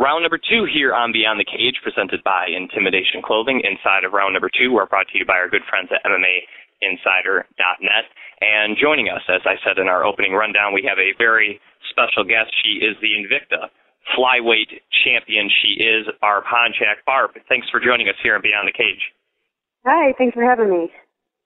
Round number 2 here on Beyond the Cage, presented by Intimidation Clothing. Inside of round number 2, we're brought to you by our good friends at MMAinsider.net. And joining us, as I said in our opening rundown, we have a very special guest. She is the Invicta flyweight champion. She is Barb Honchak. Barb, thanks for joining us here on Beyond the Cage. Hi, thanks for having me.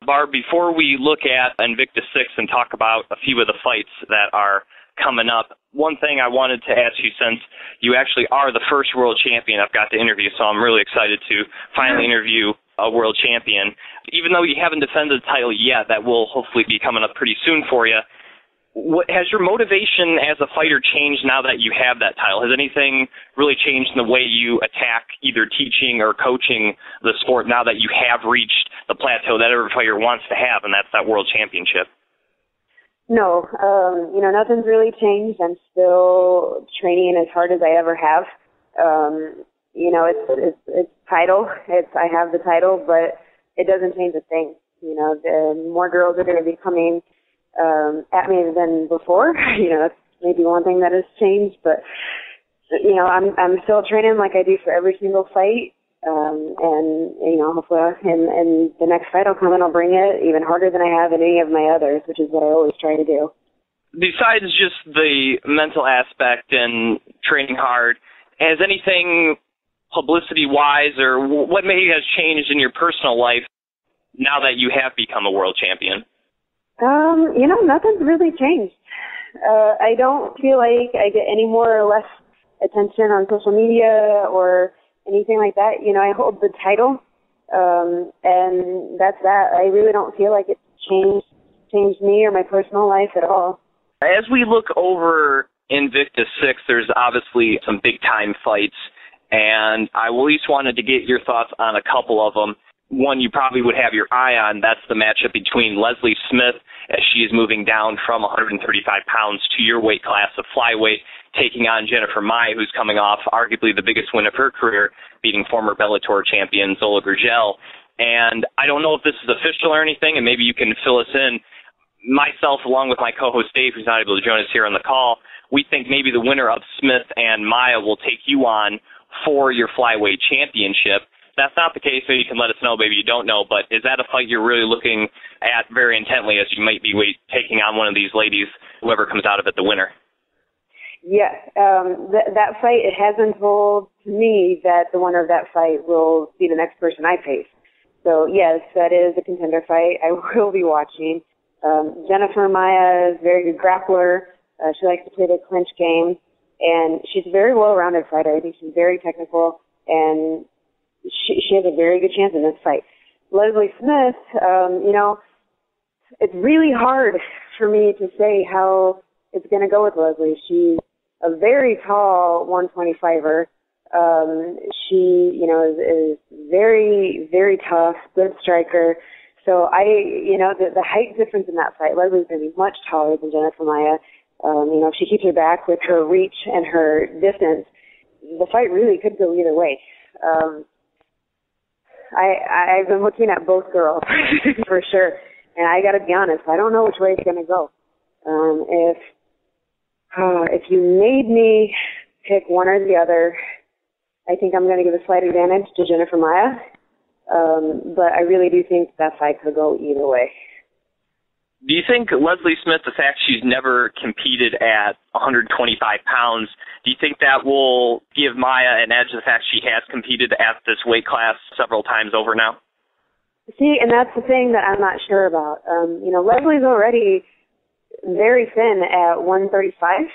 Barb, before we look at Invicta 6 and talk about a few of the fights that are coming up, one thing I wanted to ask you, since you actually are the first world champion I've got to interview, so I'm really excited to finally interview a world champion. Even though you haven't defended the title yet, that will hopefully be coming up pretty soon for you. Has your motivation as a fighter changed now that you have that title? Has anything really changed in the way you attack either teaching or coaching the sport now that you have reached the plateau that every fighter wants to have, and that's that world championship? No, nothing's really changed. I'm still training as hard as I ever have. It's title. I have the title, but it doesn't change a thing. The more girls are going to be coming at me than before. That's maybe one thing that has changed, but I'm still training like I do for every single fight. Hopefully in the next fight I'll come and I'll bring it even harder than I have in any of my others, which is what I always try to do. Besides just the mental aspect and training hard, has anything publicity-wise or what maybe has changed in your personal life now that you have become a world champion? Nothing's really changed. I don't feel like I get any more or less attention on social media or anything like that. I hold the title, and that's that. I really don't feel like it's changed me or my personal life at all. As we look over Invicta 6, there's obviously some big-time fights, and I at least wanted to get your thoughts on a couple of them. One you probably would have your eye on, that's the matchup between Leslie Smith, as she is moving down from 135 pounds to your weight class of flyweight, taking on Jennifer Maia, who's coming off arguably the biggest win of her career, beating former Bellator champion Zola Gurgel. And I don't know if this is official or anything, and maybe you can fill us in. Myself, along with my co-host Dave, who's not able to join us here on the call, we think maybe the winner of Smith and Maia will take you on for your flyweight championship. That's not the case, maybe you can let us know, maybe you don't know, but is that a fight you're really looking at very intently, as you might be taking on one of these ladies, whoever comes out of it the winner? Yes, that fight, it has been told to me that the winner of that fight will be the next person I face. So yes, that is a contender fight. I will be watching. Jennifer Maia is a very good grappler. She likes to play the clinch game, and she's a very well-rounded fighter. I think she's very technical, and she has a very good chance in this fight. Leslie Smith, it's really hard for me to say how it's going to go with Leslie. She's a very tall 125er. She, is very, very tough, good striker. So the height difference in that fight, Leslie's going to be much taller than Jennifer Maia. If she keeps her back with her reach and her distance, the fight really could go either way. I've been looking at both girls for sure, and I got to be honest, I don't know which way it's going to go. If you made me pick one or the other, I think I'm going to give a slight advantage to Jennifer Maia, but I really do think that fight could go either way. Do you think Leslie Smith, the fact she's never competed at 125 pounds, do you think that will give Maia an edge, the fact she has competed at this weight class several times over now? See, and that's the thing that I'm not sure about. Leslie's already very thin at 135,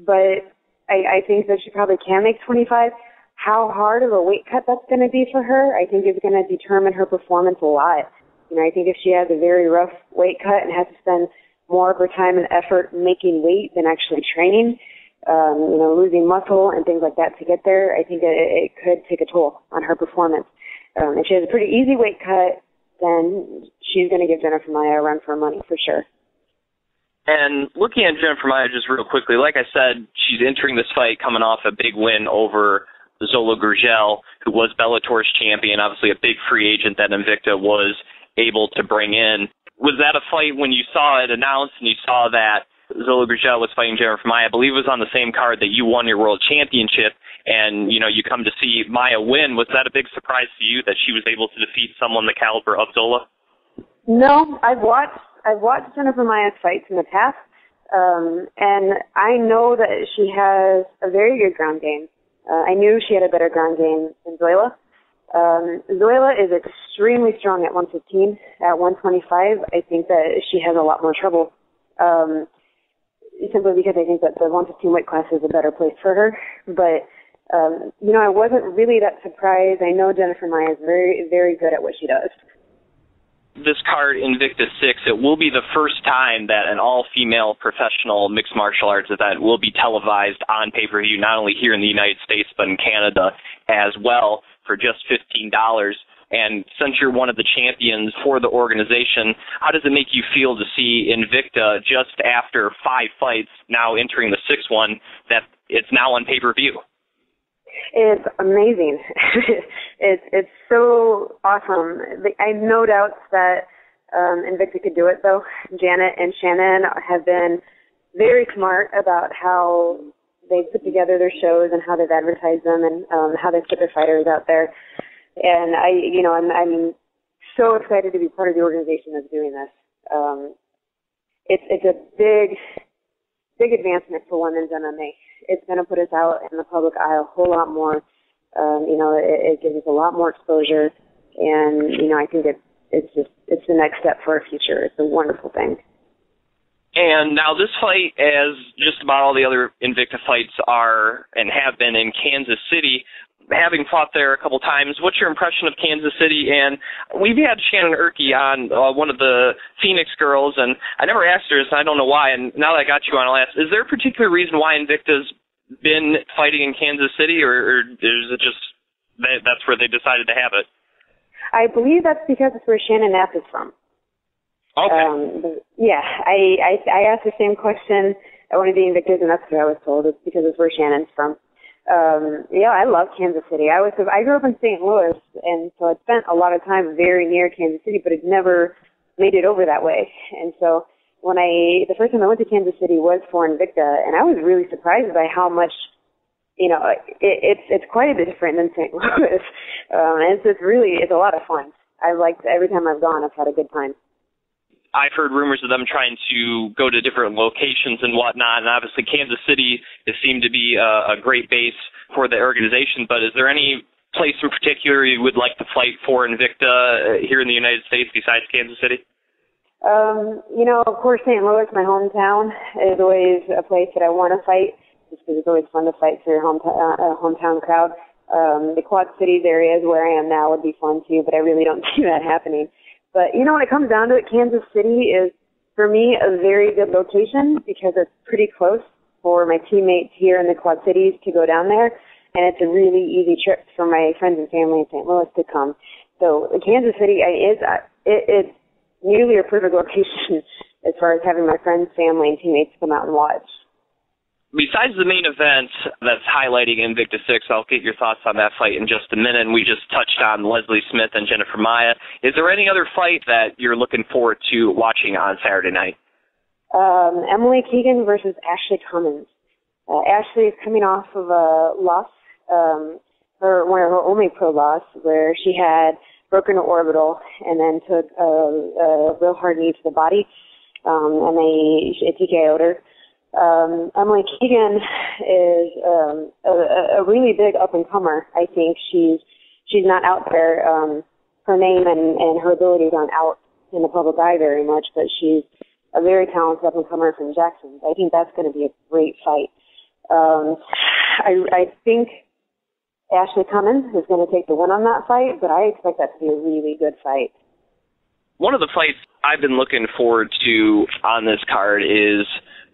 but I think that she probably can make 25. How hard of a weight cut that's going to be for her, I think is going to determine her performance a lot. I think if she has a very rough weight cut and has to spend more of her time and effort making weight than actually training, losing muscle and things like that to get there, I think it could take a toll on her performance. If she has a pretty easy weight cut, then she's going to give Jennifer Maia a run for her money for sure. And looking at Jennifer Maia just real quickly, like I said, she's entering this fight coming off a big win over Zola Gurgel, who was Bellator's champion, obviously a big free agent that Invicta was able to bring in. Was that a fight when you saw it announced and you saw that Zola Gurgel was fighting Jennifer Maia. I believe it was on the same card that you won your world championship, and, you know, you come to see Maia win. Was that a big surprise to you that she was able to defeat someone the caliber of Zola? No, I've watched Jennifer Maia's fights in the past, and I know that she has a very good ground game. I knew she had a better ground game than Zoila. Zoila is extremely strong at 115. At 125, I think that she has a lot more trouble, simply because I think that the 115 weight class is a better place for her. But, you know, I wasn't really that surprised. I know Jennifer Maia is very, very good at what she does. This card, Invicta 6, it will be the first time that an all-female professional mixed martial arts event will be televised on pay-per-view, not only here in the United States, but in Canada as well, for just $15. And since you're one of the champions for the organization, how does it make you feel to see Invicta just after 5 fights, now entering the 6th one, that it's now on pay-per-view? It's amazing. It's so awesome. I have no doubts that Invicta could do it, though. Janet and Shannon have been very smart about how they put together their shows and how they've advertised them and how they put their fighters out there. And I'm so excited to be part of the organization that's doing this. It's a big advancement for women's MMA. It's going to put us out in the public eye a whole lot more. It gives us a lot more exposure, and I think it's the next step for our future. It's a wonderful thing. And now this fight, as just about all the other Invicta fights are and have been in Kansas City, having fought there a couple times, what's your impression of Kansas City? And we've had Shannon Erke on, one of the Phoenix girls, and I never asked her this, and I don't know why, and now that I got you on, I'll ask, is there a particular reason why Invicta's been fighting in Kansas City, or is it just that's where they decided to have it? I believe that's because it's where Shannon Knapp is from. Okay. Yeah, I asked the same question at one of the Invictas, and that's what I was told. It's because it's where Shannon's from. Yeah, I love Kansas City. I grew up in St. Louis, and so I spent a lot of time very near Kansas City, but it never made it over that way. And so the first time I went to Kansas City was for Invicta, and I was really surprised by how much, it's quite a bit different than St. Louis. And so it's a lot of fun. Every time I've gone, I've had a good time. I've heard rumors of them trying to go to different locations and whatnot, and obviously Kansas City has seemed to be a great base for the organization, but is there any place in particular you would like to fight for Invicta here in the United States besides Kansas City? Of course, St. Louis, my hometown, is always a place that I want to fight, just because it's always fun to fight for your hometown crowd. The Quad Cities areas where I am now would be fun too, but I really don't see that happening. But, when it comes down to it, Kansas City is, for me, a very good location because it's pretty close for my teammates here in the Quad Cities to go down there, and it's a really easy trip for my friends and family in St. Louis to come. So Kansas City it's nearly a perfect location as far as having my friends, family, and teammates come out and watch. Besides the main event that's highlighting Invicta 6, I'll get your thoughts on that fight in just a minute, and we just touched on Leslie Smith and Jennifer Maia. Is there any other fight that you're looking forward to watching on Saturday night? Emily Keegan versus Ashley Cummins. Ashley is coming off of a loss, one of her only pro loss, where she had broken her orbital and then took a real hard knee to the body, and they TKO'd her. Emily Keegan is a really big up-and-comer. I think she's not out there. Her name and her abilities aren't out in the public eye very much, but she's a very talented up-and-comer from Jackson. I think that's going to be a great fight. I think Ashley Cummins is going to take the win on that fight, but I expect that to be a really good fight. One of the fights I've been looking forward to on this card is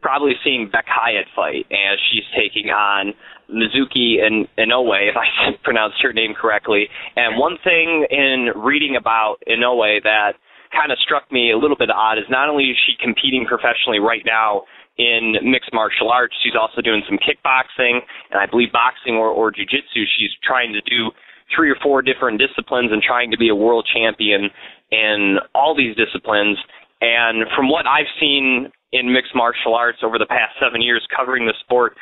probably seeing Beck Hyatt fight, as she's taking on Mizuki and Inoue, if I pronounced her name correctly. And one thing in reading about Inoue that kind of struck me a little bit odd is not only is she competing professionally right now in mixed martial arts, she's also doing some kickboxing, and I believe boxing or jiu-jitsu. She's trying to do 3 or 4 different disciplines and trying to be a world champion in all these disciplines. And from what I've seen in mixed martial arts over the past 7 years covering the sport.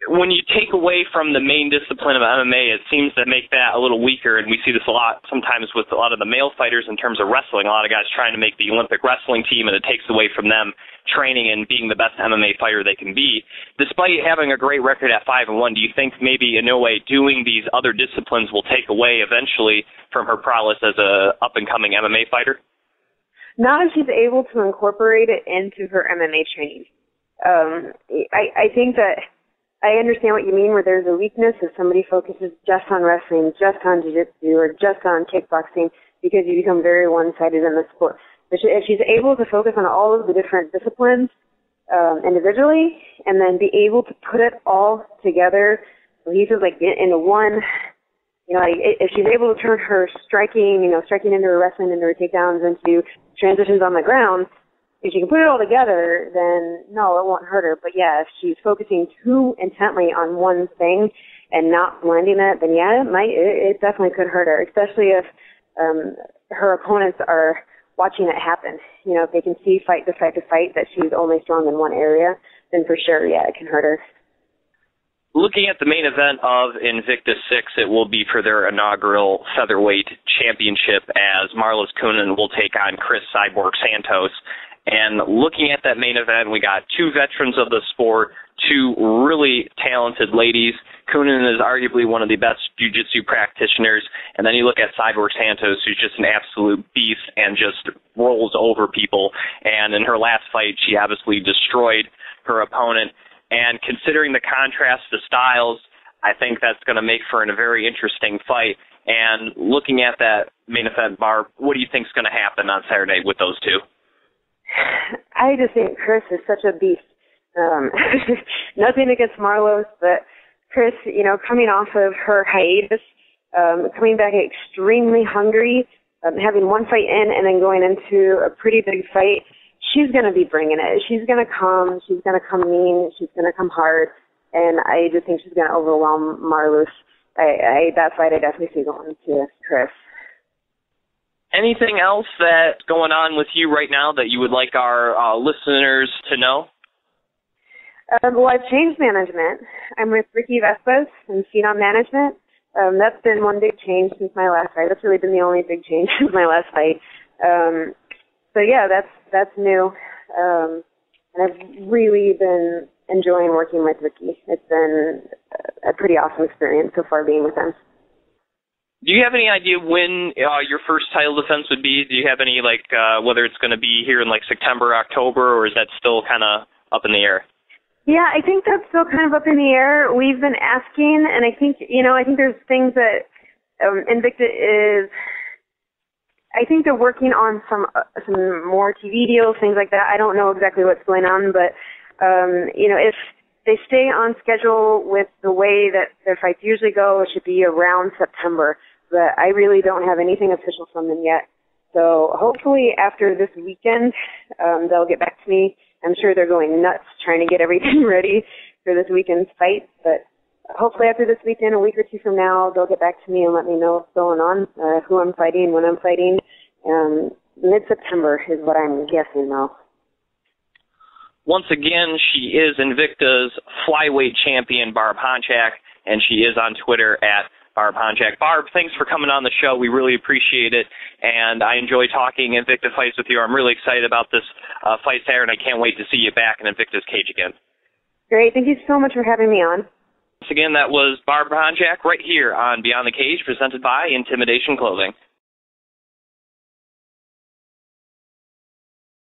When you take away from the main discipline of MMA, it seems to make that a little weaker, and we see this a lot sometimes with a lot of the male fighters in terms of wrestling. A lot of guys trying to make the Olympic wrestling team, and it takes away from them training and being the best MMA fighter they can be. Despite having a great record at 5-1, do you think maybe Inoue doing these other disciplines will take away eventually from her prowess as a up-and-coming MMA fighter? Not if she's able to incorporate it into her MMA training. I think that I understand what you mean where there's a weakness if somebody focuses just on wrestling, just on jiu-jitsu, or just on kickboxing, because you become very one-sided in the sport. But if she's able to focus on all of the different disciplines individually and then be able to put it all together, like into one, if she's able to turn her striking into her wrestling, into her takedowns, into transitions on the ground, if she can put it all together, then no, it won't hurt her. But yeah, if she's focusing too intently on one thing and not blending it, then yeah, it definitely could hurt her, especially if her opponents are watching it happen. If they can see fight to fight that she's only strong in one area, then for sure, yeah, it can hurt her. Looking at the main event of Invicta 6, it will be for their inaugural featherweight championship as Marloes Coenen will take on Cris Cyborg Santos. And looking at that main event, we got two veterans of the sport, two really talented ladies. Coenen is arguably one of the best jiu-jitsu practitioners. And then you look at Cyborg Santos, who's just an absolute beast and just rolls over people. And in her last fight, she obviously destroyed her opponent. And considering the contrast to styles, I think that's going to make for a very interesting fight. And looking at that main event, Barb, what do you think is going to happen on Saturday with those two? I just think Cris is such a beast. Nothing against Marloes, but Cris, coming off of her hiatus, coming back extremely hungry, having one fight in and then going into a pretty big fight, she's going to be bringing it. She's going to come mean, she's going to come hard, and I just think she's going to overwhelm Marloes. That fight I definitely see going to Cris. Anything else that's going on with you right now that you would like our listeners to know? Well, I've changed management. I'm with Ricky Vespas and Phenom Management. That's been one big change since my last fight. That's really been the only big change since my last fight. So yeah, that's new. And I've really been enjoying working with Ricky. It's been a pretty awesome experience so far being with him. Do you have any idea when your first title defense would be? Do you have any, whether it's going to be here in, September, October, or is that still kind of up in the air? Yeah, I think that's still kind of up in the air. We've been asking, and I think there's things that Invicta is, I think they're working on some more TV deals, things like that. I don't know exactly what's going on, but, if they stay on schedule with the way that their fights usually go, it should be around September. But I really don't have anything official from them yet. So hopefully after this weekend, they'll get back to me. I'm sure they're going nuts trying to get everything ready for this weekend's fight. But hopefully after this weekend, a week or two from now, they'll get back to me and let me know what's going on, who I'm fighting, when I'm fighting. Mid-September is what I'm guessing, though. Once again, she is Invicta's flyweight champion, Barb Honchak, and she is on Twitter at Barb Honchak. Barb, thanks for coming on the show. We really appreciate it, and I enjoy talking Invicta fights with you. I'm really excited about this fight Saturday, and I can't wait to see you back in Invicta's cage again. Great. Thank you so much for having me on. Once again, that was Barb Honchak right here on Beyond the Cage, presented by Intimidation Clothing.